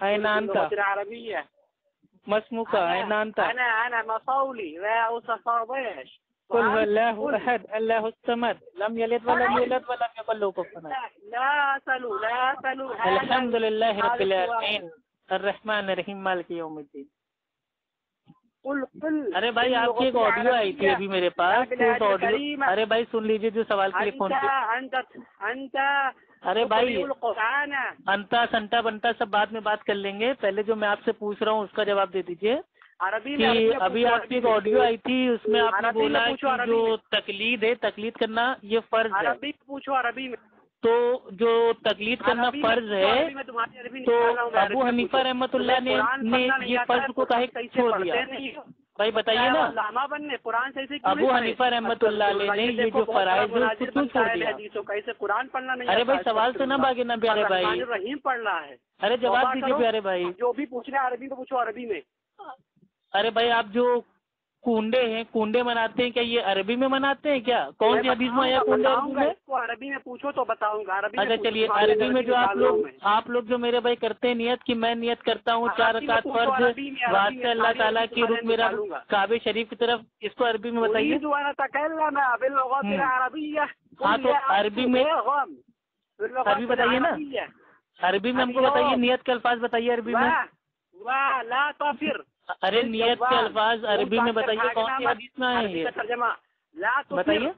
أين أنت؟ ما اسمك؟ أين أنت؟ أنا مصولي لا أصفاضيش. قل هو الله أحد الله الصمد لم يلد ولم يولد ولم يكن له كفوا أحد. لا أسألوا الحمد لله رب العالمين الرحمن الرحيم مالك يوم الدين. ارے بھائی آپ کی ایک آڈیو آئی تھی ابھی میرے پاس، اس آڈیو، ارے بھائی سن لیجیے جو سوال کے لیے فون کیا. ارے بھائی انتا سنٹا بنتا سب بعد میں بات کر لیں گے، پہلے جو میں آپ سے پوچھ رہا ہوں اس کا جواب دے دیجیے کہ ابھی آپ کی ایک آڈیو آئی تھی، اس میں آپ نے بولا کہ جو تقلید ہے، تقلید کرنا یہ فرض ہے. عربی پوچھو، عربی میں. تو جو تقلید کرنا فرض ہے تو ابو حنیفہ رحمۃ اللہ نے یہ فرض کو کہے چھوڑ دیا؟ بھائی بتائیے نا، ابو حنیفہ رحمۃ اللہ علیہ نے یہ جو فرائض ہے اس کو کیوں چھوڑ دیا؟ کیسے قرآن پڑھنا نہیں؟ ارے بھائی سوال سے نہ بھاگے نا پیارے بھائی، رحیم پڑھنا ہے. ارے جواب دیجیے پیارے بھائی. جو بھی پوچھنا ہے عربی میں پوچھو، عربی میں. ارے بھائی آپ جو کنڈے ہیں، کنڈے مناتے ہیں، کیا یہ عربی میں مناتے ہیں کیا؟ کون سی حدیث میں آیا کنڈے عربی میں؟ عربی میں پوچھو تو بتاؤں گا. عربی اچھا چلیے، عربی میں جو آپ لوگ جو میرے بھائی کرتے ہیں نیت کہ میں نیت کرتا ہوں 4 رکعت فرض واسطے اللہ تعالیٰ کی رخ میرا کعبہ شریف کی طرف، اس کو عربی میں بتائیے. ہاں تو عربی میں عربی بتائیے نا، عربی میں ہم کو بتائیے، نیت کے الفاظ بتائیے عربی میں. لا تفر ارے نیت کے الفاظ عربی میں بتائیے کون سی حدیث میں آئے ہیں ترجمہ بتائیے.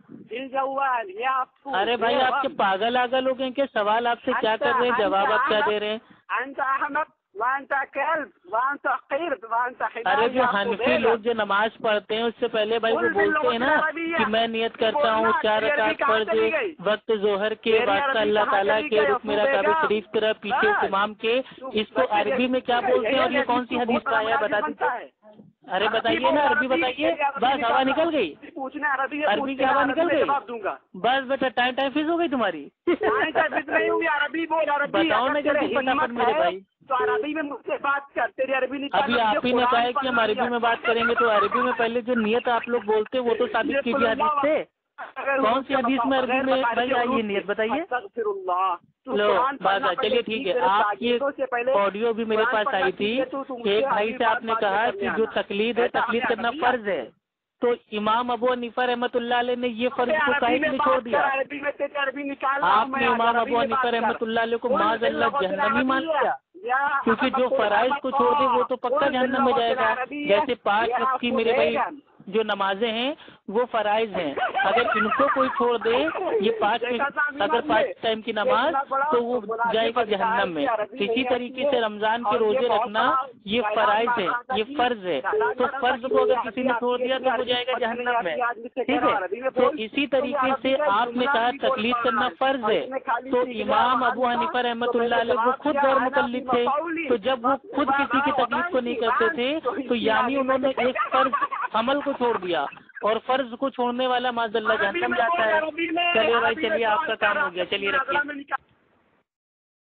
ارے بھائی آپ کے پاگل آگل ہو گئے کہ سوال آپ سے کیا کر رہے ہیں جواب آپ کیا دے رہے ہیں. ارے جو حنفی لوگ جو نماز پڑھتے ہیں اس سے پہلے بھائی وہ بولتے ہیں نا کہ میں نیت کرتا ہوں 4 رکعت فرض وقت ظہر کے واسطہ اللہ تعالیٰ کے رخ میرا کعبہ شریف کی طرف پیچھے امام کے. اس کو عربی میں کیا بولتے ہیں اور یہ کون سی حدیث کا آیا بتا دیجیے. ارے بتائیے نا عربی بتائیے. بس ہوا نکل گئی عربی کی ہوا نکل گئی. بس بیٹا ٹائم فیس ہو گئی تمہاری. بتاؤ نا جلدی فٹافٹ میرے بھائی. تو عربی میں مجھ سے بات کرتے رہے عربی نہیں. ابھی آپ ہی نے کہا ہے کہ ہم عربی میں بات کریں گے تو عربی میں پہلے جو نیت آپ لوگ بولتے وہ تو ثابت کیجیے حدیث سے. کون سی حدیث میں عربی میں بھائی آئیے نیت بتائیے. لو بات چلیے ٹھیک ہے. آپ کی آڈیو بھی میرے پاس آئی تھی. ایک بھائی سے آپ نے کہا کہ جو تقلید ہے تقلید کرنا فرض ہے تو امام ابو حنیفہ رحمۃ اللہ علیہ نے یہ فرض کو کاہے کے لیے چھوڑ دیا. آپ نے امام ابو حنیفہ رحمۃ اللہ علیہ کو معاذ اللہ جہنمی مان لیا کیونکہ جو فرائض کو چھوڑ دے وہ تو پکا جہنم میں جائے گا. جیسے 5 وقت کی میرے بھائی جو نمازیں ہیں وہ فرائض ہیں. اگر ان کو کوئی چھوڑ دے یہ 5 ٹائم کی نماز تو وہ جائے گا جہنم میں. اسی طریقے سے رمضان کے روزے رکھنا یہ فرائض ہے یہ فرض ہے. تو فرض کو اگر کسی نے چھوڑ دیا تو وہ جائے گا جہنم میں. ٹھیک ہے. تو اسی طریقے سے آپ نے کہا تقلید کرنا فرض ہے تو امام ابو حنیفہ رحمۃ اللہ علیہ وہ خود غیر مقلد تھے. تو جب وہ خود کسی کی تقلید کو نہیں کرتے تھے تو یعنی انہوں نے ایک فرض عمل کو چھوڑ دیا اور فرض کو چھوڑنے والا معاذ اللہ جہنم جاتا ہے. چلیے بھائی چلیے آپ کا کام ہو گیا. چلیے رکھیے.